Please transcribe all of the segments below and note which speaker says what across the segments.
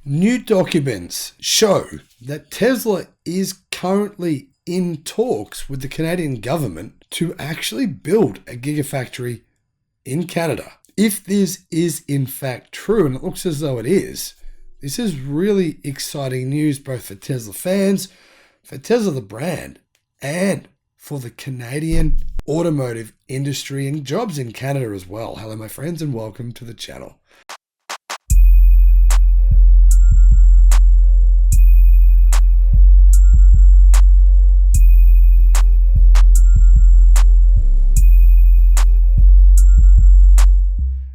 Speaker 1: New documents show that Tesla is currently in talks with the Canadian government to actually build a gigafactory in Canada. If this is in fact true, and it looks as though it is, this is really exciting news both for Tesla fans, for Tesla the brand, and for the Canadian automotive industry and jobs in Canada as well. Hello my friends and welcome to the channel.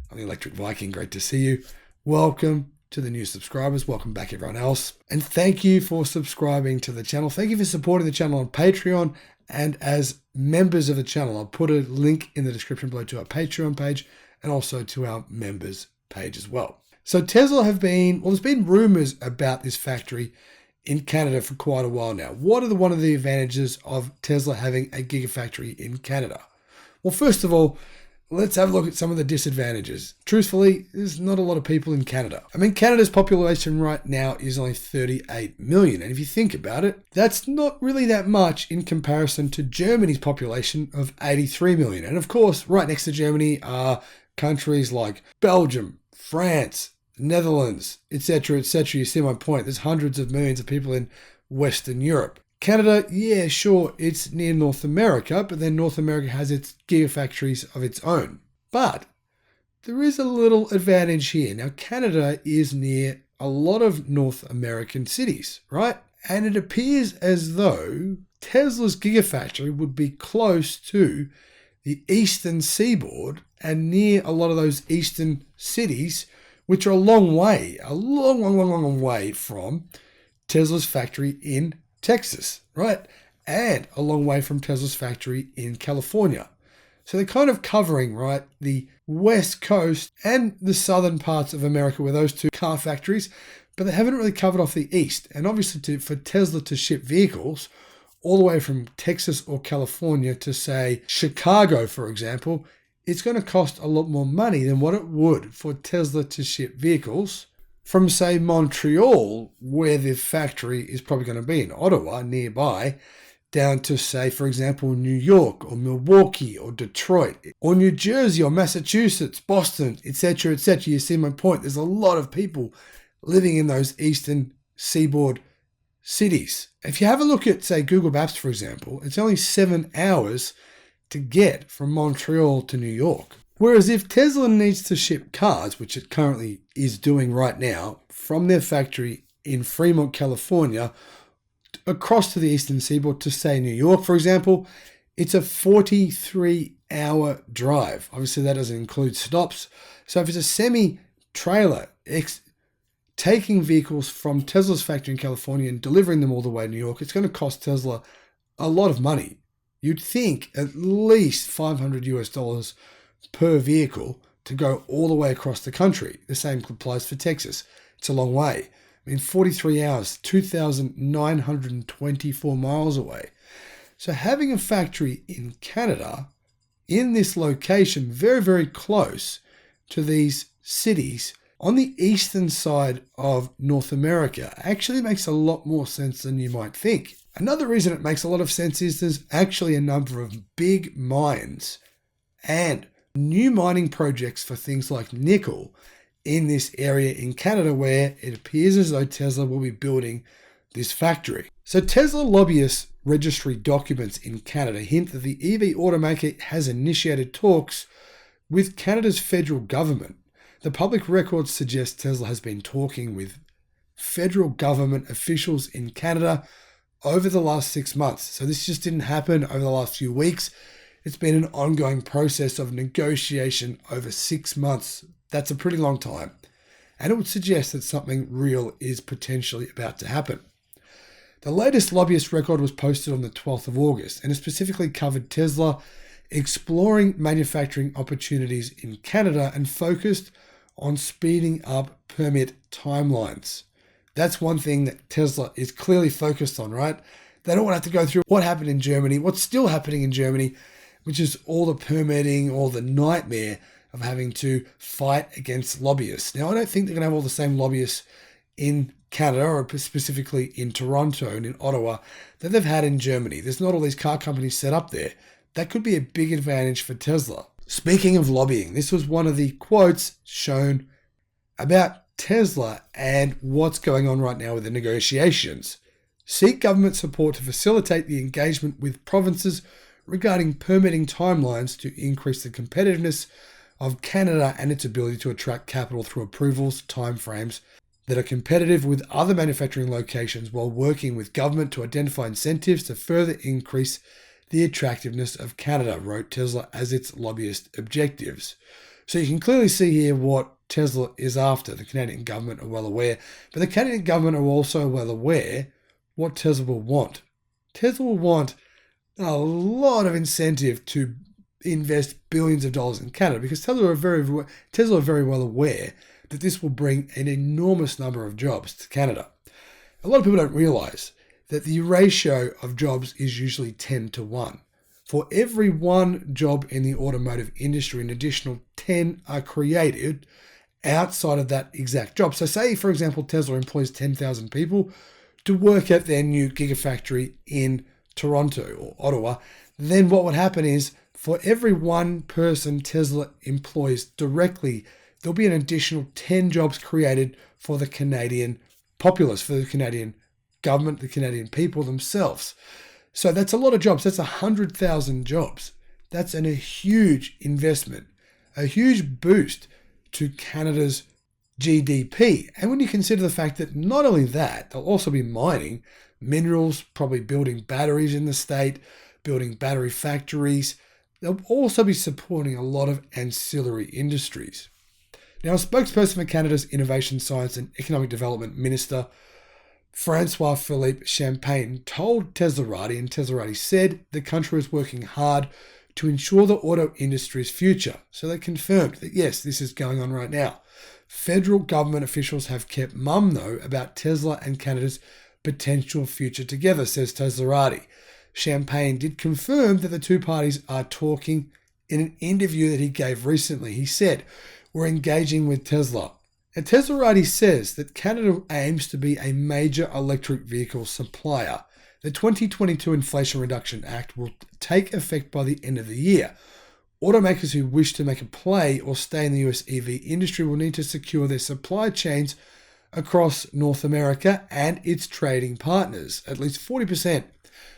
Speaker 1: I'm the Electric Viking, great to see you. Welcome to the new subscribers, welcome back everyone else. And thank you for subscribing to the channel. Thank you for supporting the channel on Patreon and as members of the channel. I'll put a link in the description below to our Patreon page and also to our members page as well. So Tesla there's been rumors about this factory in Canada for quite a while now. What are one of the advantages of Tesla having a gigafactory in Canada? Well, first of all, let's have a look at some of the disadvantages. Truthfully, there's not a lot of people in Canada. I mean, Canada's population right now is only 38 million. And if you think about it, that's not really that much in comparison to Germany's population of 83 million. And of course, right next to Germany are countries like Belgium, France, Netherlands, etc., etc. You see my point. There's hundreds of millions of people in Western Europe. Canada, yeah, sure, it's near North America, but then North America has its gigafactories of its own. But there is a little advantage here. Now, Canada is near a lot of North American cities, right? And it appears as though Tesla's gigafactory would be close to the eastern seaboard and near a lot of those eastern cities, which are a long way from Tesla's factory in Texas, right? And a long way from Tesla's factory in California. So they're kind of covering, right, the West Coast and the southern parts of America with those two car factories, but they haven't really covered off the east. And obviously for Tesla to ship vehicles all the way from Texas or California to, say, Chicago, for example, it's going to cost a lot more money than what it would for Tesla to ship vehicles from, say, Montreal, where the factory is probably going to be, in Ottawa, nearby, down to, say, for example, New York or Milwaukee or Detroit or New Jersey or Massachusetts, Boston, etc., etc. You see my point. There's a lot of people living in those eastern seaboard cities. If you have a look at, say, Google Maps, for example, it's only 7 hours to get from Montreal to New York. Whereas if Tesla needs to ship cars, which it currently is doing right now, from their factory in Fremont, California, across to the eastern seaboard to, say, New York, for example, it's a 43-hour drive. Obviously, that doesn't include stops. So if it's a semi-trailer taking vehicles from Tesla's factory in California and delivering them all the way to New York, it's going to cost Tesla a lot of money. You'd think at least $500 per vehicle to go all the way across the country. The same applies for Texas. It's a long way. I mean, 43 hours, 2,924 miles away. So having a factory in Canada, in this location, very, very close to these cities on the eastern side of North America, actually makes a lot more sense than you might think. Another reason it makes a lot of sense is there's actually a number of big mines and new mining projects for things like nickel in this area in Canada, where it appears as though Tesla will be building this factory. So Tesla lobbyist registry documents in Canada hint that the EV automaker has initiated talks with Canada's federal government. The public records suggest Tesla has been talking with federal government officials in Canada over the last 6 months. So this just didn't happen over the last few weeks. It's been an ongoing process of negotiation over 6 months. That's a pretty long time. And it would suggest that something real is potentially about to happen. The latest lobbyist record was posted on the 12th of August, and it specifically covered Tesla exploring manufacturing opportunities in Canada and focused on speeding up permit timelines. That's one thing that Tesla is clearly focused on, right? They don't want to have to go through what happened in Germany, what's still happening in Germany, which is all the permitting, all the nightmare of having to fight against lobbyists. Now, I don't think they're going to have all the same lobbyists in Canada, or specifically in Toronto and in Ottawa, that they've had in Germany. There's not all these car companies set up there. That could be a big advantage for Tesla. Speaking of lobbying, this was one of the quotes shown about Tesla and what's going on right now with the negotiations. Seek government support to facilitate the engagement with provinces regarding permitting timelines to increase the competitiveness of Canada and its ability to attract capital through approvals timeframes that are competitive with other manufacturing locations, while working with government to identify incentives to further increase the attractiveness of Canada, wrote Tesla as its lobbyist objectives. So you can clearly see here what Tesla is after. The Canadian government are well aware, but the Canadian government are also well aware what Tesla will want. Tesla will want a lot of incentive to invest billions of dollars in Canada, because Tesla are very well aware that this will bring an enormous number of jobs to Canada. A lot of people don't realize that the ratio of jobs is usually 10-1. For every one job in the automotive industry, an additional 10 are created outside of that exact job. So say, for example, Tesla employs 10,000 people to work at their new Gigafactory in Toronto or Ottawa. Then what would happen is, for every one person Tesla employs directly, there'll be an additional 10 jobs created for the Canadian populace, for the Canadian government, the Canadian people themselves. So that's a lot of jobs. That's 100,000 jobs. That's a huge investment, a huge boost to Canada's GDP. And when you consider the fact that not only that, they'll also be mining minerals, probably building batteries in the state, building battery factories. They'll also be supporting a lot of ancillary industries. Now, a spokesperson for Canada's Innovation, Science and Economic Development Minister, Francois-Philippe Champagne, told Teslarati, and Teslarati said the country is working hard to ensure the auto industry's future. So they confirmed that, yes, this is going on right now. Federal government officials have kept mum, though, about Tesla and Canada's potential future together, says Teslarati. Champagne did confirm that the two parties are talking. In an interview that he gave recently, he said, "We're engaging with Tesla." And Teslarati says that Canada aims to be a major electric vehicle supplier. The 2022 Inflation Reduction Act will take effect by the end of the year. Automakers who wish to make a play or stay in the US EV industry will need to secure their supply chains across North America and its trading partners. At least 40%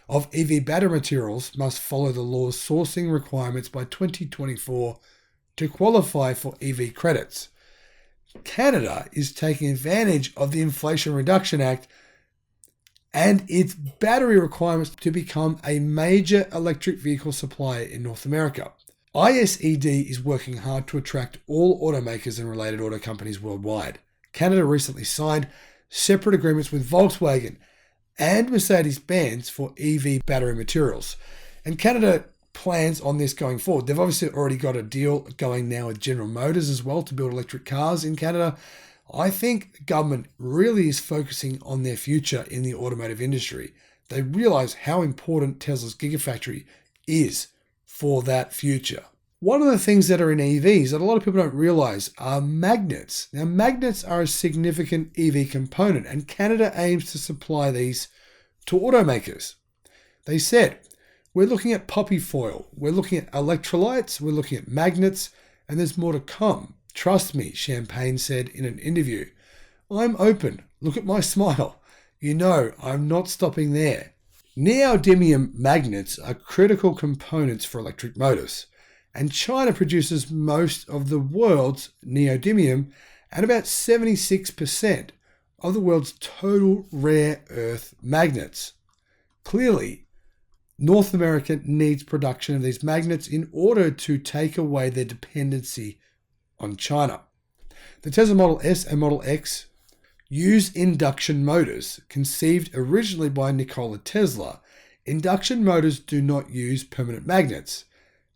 Speaker 1: of EV battery materials must follow the law's sourcing requirements by 2024 to qualify for EV credits. Canada is taking advantage of the Inflation Reduction Act and its battery requirements to become a major electric vehicle supplier in North America. ISED is working hard to attract all automakers and related auto companies worldwide. Canada recently signed separate agreements with Volkswagen and Mercedes-Benz for EV battery materials. And Canada plans on this going forward. They've obviously already got a deal going now with General Motors as well to build electric cars in Canada. I think the government really is focusing on their future in the automotive industry. They realize how important Tesla's Gigafactory is for that future. One of the things that are in EVs that a lot of people don't realize are magnets. Now, magnets are a significant EV component, and Canada aims to supply these to automakers. They said, we're looking at poppy foil, we're looking at electrolytes, we're looking at magnets, and there's more to come. Trust me, Champagne said in an interview. I'm open. Look at my smile. You know, I'm not stopping there. Neodymium magnets are critical components for electric motors, and China produces most of the world's neodymium and about 76% of the world's total rare earth magnets. Clearly, North America needs production of these magnets in order to take away their dependency on China. The Tesla Model S and Model X use induction motors, conceived originally by Nikola Tesla. Induction motors do not use permanent magnets.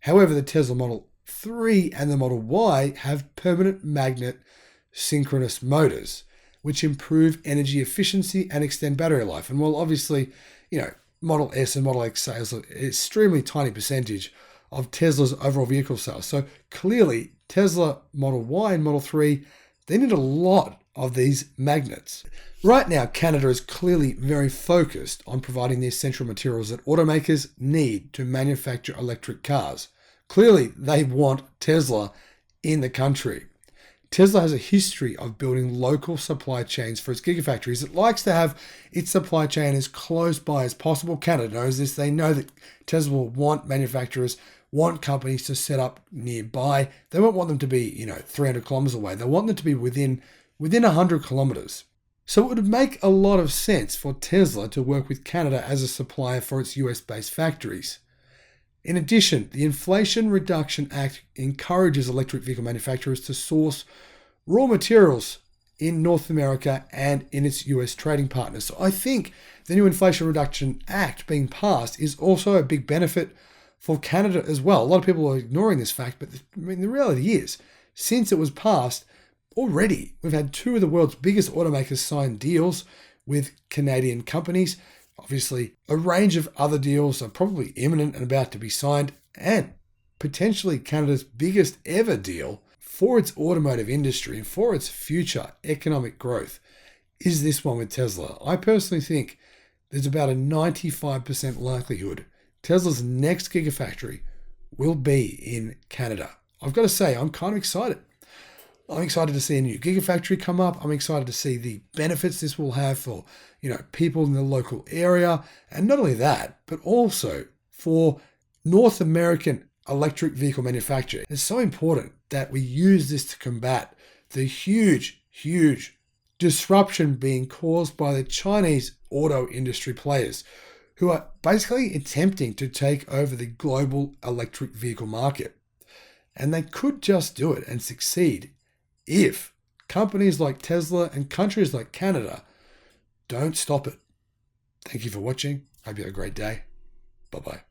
Speaker 1: However, the Tesla Model 3 and the Model Y have permanent magnet synchronous motors, which improve energy efficiency and extend battery life. And while obviously, Model S and Model X sales are an extremely tiny percentage of Tesla's overall vehicle sales. So clearly, Tesla Model Y and Model 3, they need a lot of these magnets. Right now, Canada is clearly very focused on providing the essential materials that automakers need to manufacture electric cars. Clearly, they want Tesla in the country. Tesla has a history of building local supply chains for its gigafactories. It likes to have its supply chain as close by as possible. Canada knows this. They know that Tesla will want manufacturers, want companies to set up nearby. They won't want them to be, 300 kilometers away. They want them to be within 100 kilometers. So it would make a lot of sense for Tesla to work with Canada as a supplier for its US-based factories. In addition, the Inflation Reduction Act encourages electric vehicle manufacturers to source raw materials in North America and in its US trading partners. So I think the new Inflation Reduction Act being passed is also a big benefit for Canada as well. A lot of people are ignoring this fact, but the reality is, since it was passed, already we've had two of the world's biggest automakers sign deals with Canadian companies. Obviously, a range of other deals are probably imminent and about to be signed, and potentially Canada's biggest ever deal for its automotive industry and for its future economic growth is this one with Tesla. I personally think there's about a 95% likelihood Tesla's next gigafactory will be in Canada. I've got to say, I'm kind of excited. I'm excited to see a new gigafactory come up. I'm excited to see the benefits this will have for, people in the local area. And not only that, but also for North American electric vehicle manufacture. It's so important that we use this to combat the huge disruption being caused by the Chinese auto industry players who are basically attempting to take over the global electric vehicle market. And they could just do it and succeed if companies like Tesla and countries like Canada don't stop it. Thank you for watching. Hope you have a great day. Bye-bye.